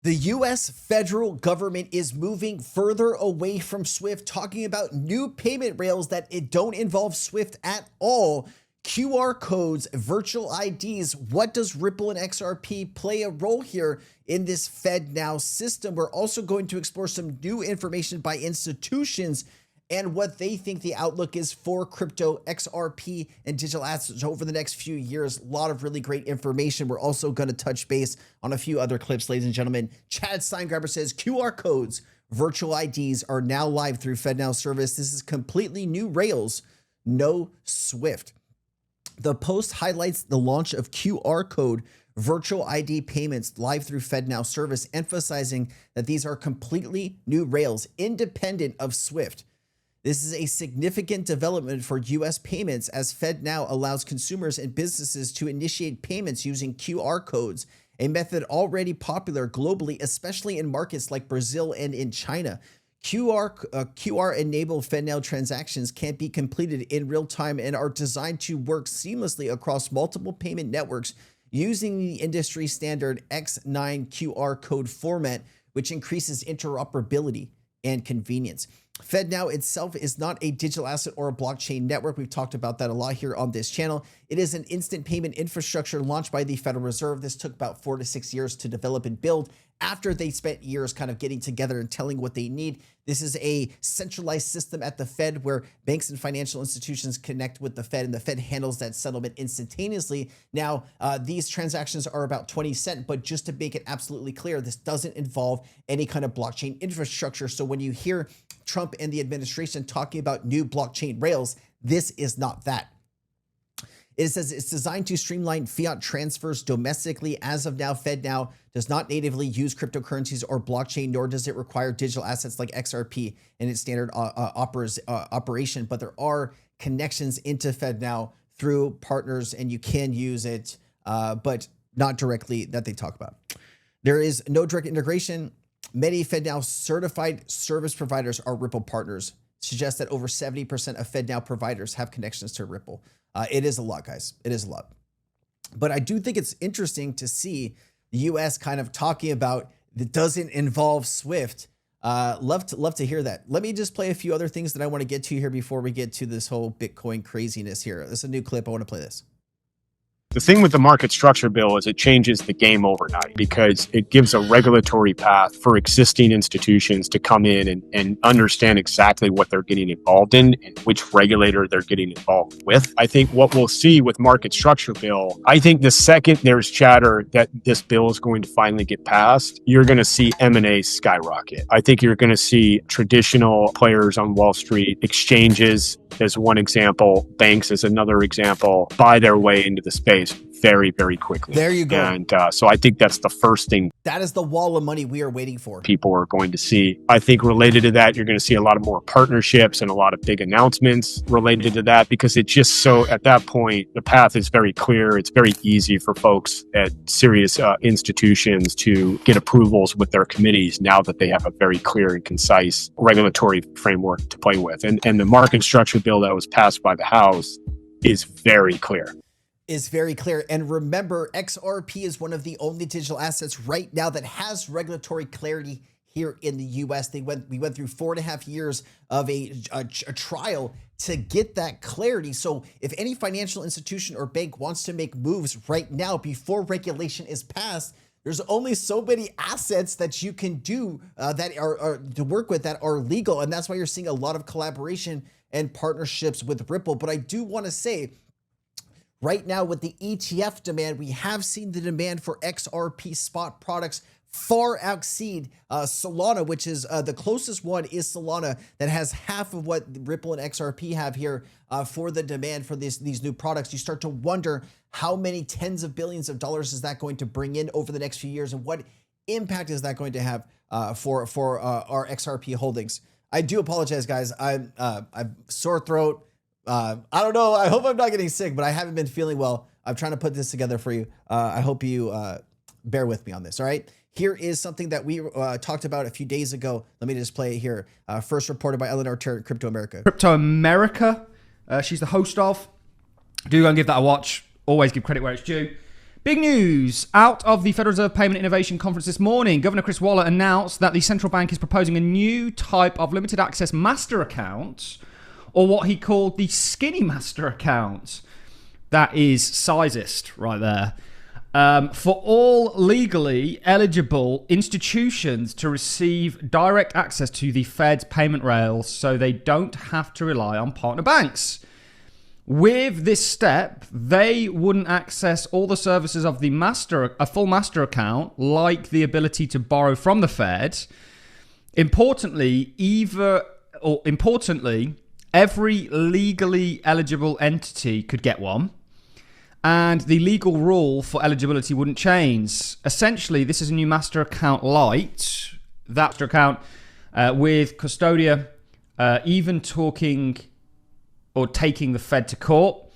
The US federal government is moving further away from SWIFT, talking about new payment rails that don't involve SWIFT at all. QR codes, virtual IDs. What does Ripple and XRP play a role here in this FedNow system? We're also going to explore some new information by institutions and what they think the outlook is for crypto, XRP, and digital assets over the next few years. A lot of really great information. We're also going to touch base on a few other clips, ladies and gentlemen. Chad Steingraber says QR codes, virtual IDs are now live through FedNow service. This is completely new rails, no SWIFT. The post highlights the launch of QR code virtual ID payments live through FedNow service, emphasizing that these are completely new rails, independent of SWIFT. This is a significant development for U.S. payments as FedNow allows consumers and businesses to initiate payments using QR codes, a method already popular globally, especially in markets like Brazil and in China. QR-enabled FedNow transactions can be completed in real time and are designed to work seamlessly across multiple payment networks using the industry standard X9 QR code format, which increases interoperability and convenience. FedNow itself is not a digital asset or a blockchain network. We've talked about that a lot here on this channel. It is an instant payment infrastructure launched by the Federal Reserve. This took about 4 to 6 years to develop and build after they spent years kind of getting together and telling what they need. This is a centralized system at the Fed where banks and financial institutions connect with the Fed, and the Fed handles that settlement instantaneously. Now, these transactions are about 20 cents, but just to make it absolutely clear, this doesn't involve any kind of blockchain infrastructure. So when you hear Trump and the administration talking about new blockchain rails, this is not that. It says it's designed to streamline fiat transfers domestically. As of now, FedNow does not natively use cryptocurrencies or blockchain, nor does it require digital assets like XRP in its standard operation. But there are connections into FedNow through partners, and you can use it, but not directly that they talk about. There is no direct integration. Many FedNow certified service providers are Ripple partners. Suggests that over 70% of FedNow providers have connections to Ripple. It is a lot, guys. It is a lot. But I do think it's interesting to see the U.S. kind of talking about that doesn't involve SWIFT. Love to hear that. Let me just play a few other things that I want to get to here before we get to this whole Bitcoin craziness here. This is a new clip. I want to play this. The thing with the market structure bill is it changes the game overnight because it gives a regulatory path for existing institutions to come in and understand exactly what they're getting involved in and which regulator they're getting involved with. I think what we'll see with market structure bill, I think the second there's chatter that this bill is going to finally get passed, you're going to see M&A skyrocket. I think you're going to see traditional players on Wall Street, exchanges as one example, banks as another example, buy their way into the space very, very quickly. There you go. And so I think that's the first thing. That is the wall of money we are waiting for. People are going to see. I think related to that, you're going to see a lot of more partnerships and a lot of big announcements related to that because it just so at that point, the path is very clear. It's very easy for folks at serious institutions to get approvals with their committees now that they have a very clear and concise regulatory framework to play with. And the market structure bill that was passed by the House is very clear. And remember, XRP is one of the only digital assets right now that has regulatory clarity here in the US. We went through 4.5 years of a trial to get that clarity. So if any financial institution or bank wants to make moves right now before regulation is passed, there's only so many assets that you can do that are to work with that are legal. And that's why you're seeing a lot of collaboration and partnerships with Ripple. But I do want to say, right now, with the ETF demand, we have seen the demand for XRP spot products far exceed Solana, which is the closest one is Solana that has half of what Ripple and XRP have here for the demand for these new products. You start to wonder how many tens of billions of dollars is that going to bring in over the next few years, and what impact is that going to have for our XRP holdings. I do apologize, guys. I'm sore throat. I don't know. I hope I'm not getting sick, but I haven't been feeling well. I'm trying to put this together for you. I hope you bear with me on this. All right. Here is something that we talked about a few days ago. Let me just play it here. First reported by Eleanor Terrett, Crypto America. Crypto America. She's the host of. Do go and give that a watch. Always give credit where it's due. Big news out of the Federal Reserve Payment Innovation Conference this morning. Governor Chris Waller announced that the central bank is proposing a new type of limited access master account, or what he called the skinny master account. That is sizest right there. For all legally eligible institutions to receive direct access to the Fed's payment rails so they don't have to rely on partner banks. With this step, they wouldn't access all the services of a full master account, like the ability to borrow from the Fed. Importantly, every legally eligible entity could get one, and the legal rule for eligibility wouldn't change. Essentially, this is a new master account light, that master account with Custodia even talking or taking the Fed to court.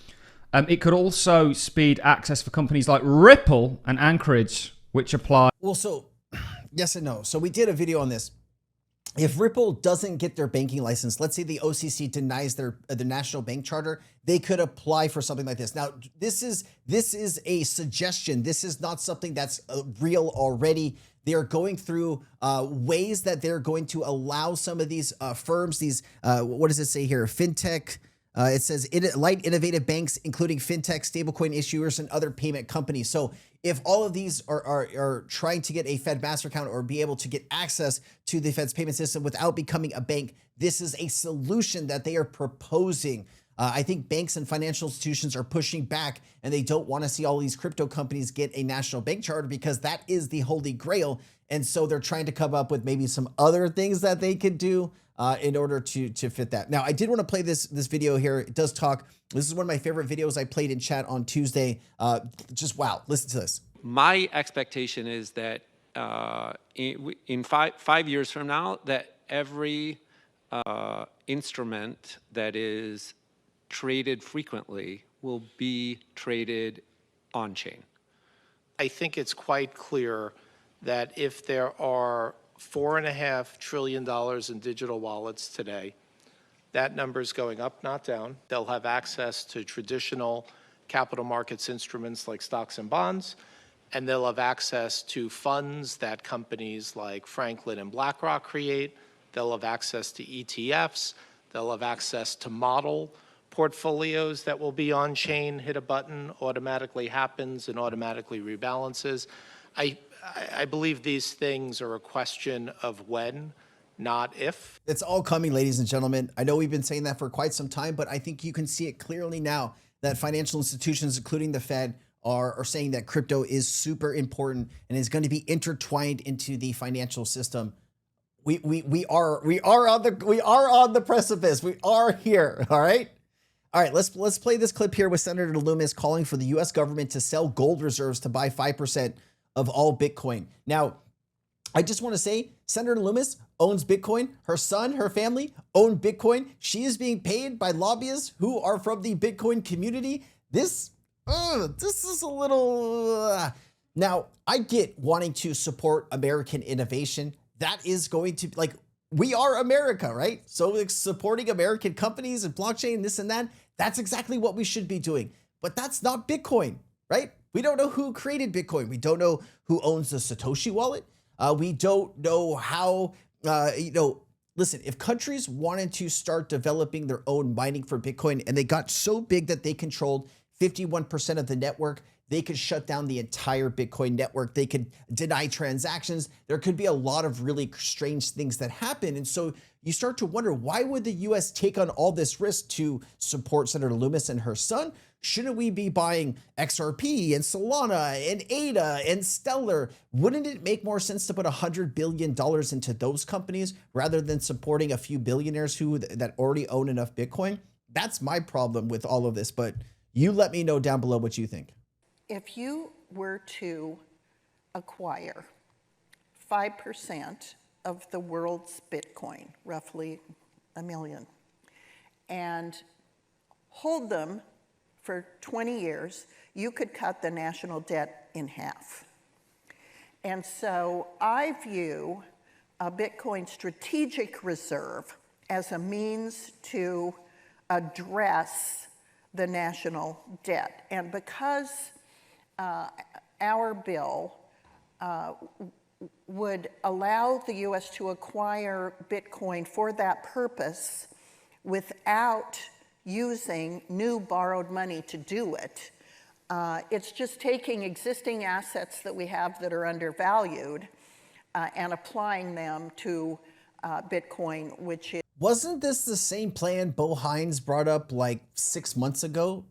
It could also speed access for companies like Ripple and Anchorage, which apply. Well, so yes and no. So we did a video on this. If Ripple doesn't get their banking license, let's say the OCC denies the national bank charter, they could apply for something like this. Now, this is a suggestion. This is not something that's real already. They are going through ways that they're going to allow some of these firms, these, what does it say here? Fintech. It says light innovative banks, including fintech, stablecoin issuers, and other payment companies. So if all of these are trying to get a Fed master account or be able to get access to the Fed's payment system without becoming a bank, this is a solution that they are proposing. I think banks and financial institutions are pushing back, and they don't want to see all these crypto companies get a national bank charter because that is the holy grail. And so they're trying to come up with maybe some other things that they could do in order to fit that. Now, I did want to play this video here. It does talk. This is one of my favorite videos I played in chat on Tuesday. Just wow, listen to this. My expectation is that in five years from now, that every instrument that is traded frequently will be traded on-chain. I think it's quite clear that if there are $4.5 trillion in digital wallets today, that number is going up, not down. They'll have access to traditional capital markets instruments like stocks and bonds, and they'll have access to funds that companies like Franklin and BlackRock create. They'll have access to ETFs. They'll have access to model portfolios that will be on-chain, hit a button, automatically happens and automatically rebalances. I believe these things are a question of when, not if. It's all coming, ladies and gentlemen. I know we've been saying that for quite some time, but I think you can see it clearly now that financial institutions, including the Fed, are saying that crypto is super important and is going to be intertwined into the financial system. We are on the precipice. We are here. All right. All right, let's play this clip here with Senator Loomis calling for the U.S. government to sell gold reserves to buy 5% of all Bitcoin. Now, I just want to say, Senator Loomis owns Bitcoin. Her son, her family own Bitcoin. She is being paid by lobbyists who are from the Bitcoin community. This is a little... Now, I get wanting to support American innovation. That is going to, like, we are America, right? So like, supporting American companies and blockchain, this and that, that's exactly what we should be doing. But that's not Bitcoin, right? We don't know who created Bitcoin. We don't know who owns the Satoshi wallet. We don't know how, listen, if countries wanted to start developing their own mining for Bitcoin and they got so big that they controlled 51% of the network, they could shut down the entire Bitcoin network. They could deny transactions. There could be a lot of really strange things that happen. And so you start to wonder, why would the US take on all this risk to support Senator Loomis and her son? Shouldn't we be buying XRP and Solana and ADA and Stellar? Wouldn't it make more sense to put $100 billion into those companies rather than supporting a few billionaires that already own enough Bitcoin? That's my problem with all of this, but you let me know down below what you think. If you were to acquire 5% of the world's Bitcoin, roughly 1 million, and hold them for 20 years, you could cut the national debt in half. And so I view a Bitcoin strategic reserve as a means to address the national debt. And because our bill would allow the U.S. to acquire Bitcoin for that purpose without using new borrowed money to do it. It's just taking existing assets that we have that are undervalued and applying them to Bitcoin, which is... Wasn't this the same plan Bo Hines brought up like 6 months ago?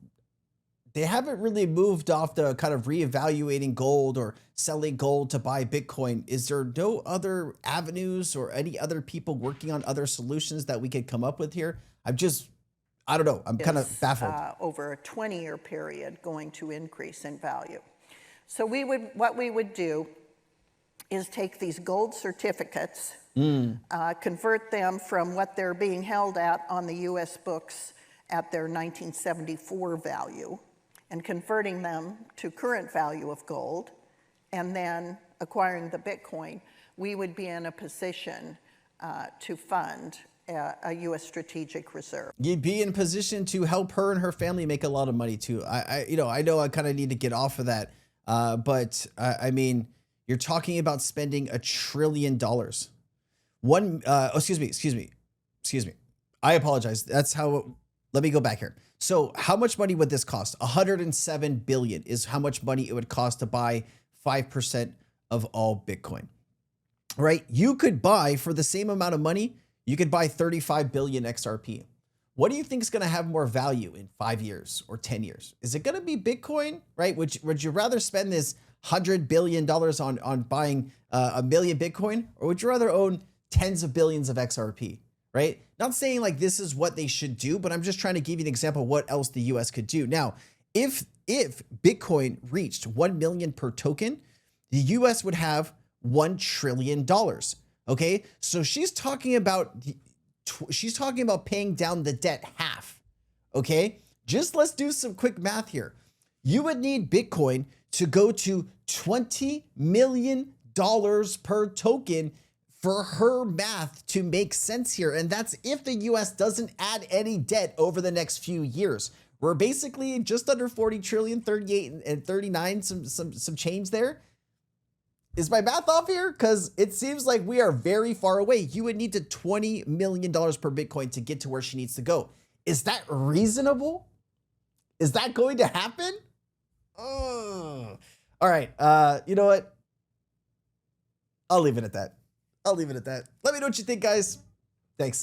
They haven't really moved off the kind of reevaluating gold or selling gold to buy Bitcoin. Is there no other avenues or any other people working on other solutions that we could come up with here? I don't know. I'm kind of baffled. Over a 20-year period going to increase in value. So what we would do is take these gold certificates, convert them from what they're being held at on the U.S. books at their 1974 value, and converting them to current value of gold, and then acquiring the Bitcoin, we would be in a position to fund a U.S. strategic reserve. You'd be in position to help her and her family make a lot of money too. I know I kind of need to get off of that, but I mean, you're talking about spending $1 trillion. Excuse me. I apologize. Let me go back here. So how much money would this cost? 107 billion is how much money it would cost to buy 5% of all Bitcoin, right? You could buy, for the same amount of money, you could buy 35 billion XRP. What do you think is going to have more value in 5 years or 10 years? Is it going to be Bitcoin, right? Would you rather spend this $100 billion on buying a million Bitcoin, or would you rather own tens of billions of XRP, right? Not saying like this is what they should do, but I'm just trying to give you an example of what else the US could do. Now, if Bitcoin reached 1 million per token, the US would have $1 trillion. Okay, so she's talking about paying down the debt half. Okay, just let's do some quick math here. You would need Bitcoin to go to $20 million per token for her math to make sense here. And that's if the US doesn't add any debt over the next few years. We're basically just under 40 trillion, 38 and 39, some change there. Is my math off here? Because it seems like we are very far away. You would need to $20 million per Bitcoin to get to where she needs to go. Is that reasonable? Is that going to happen? Oh. All right. You know what? I'll leave it at that. Let me know what you think, guys. Thanks.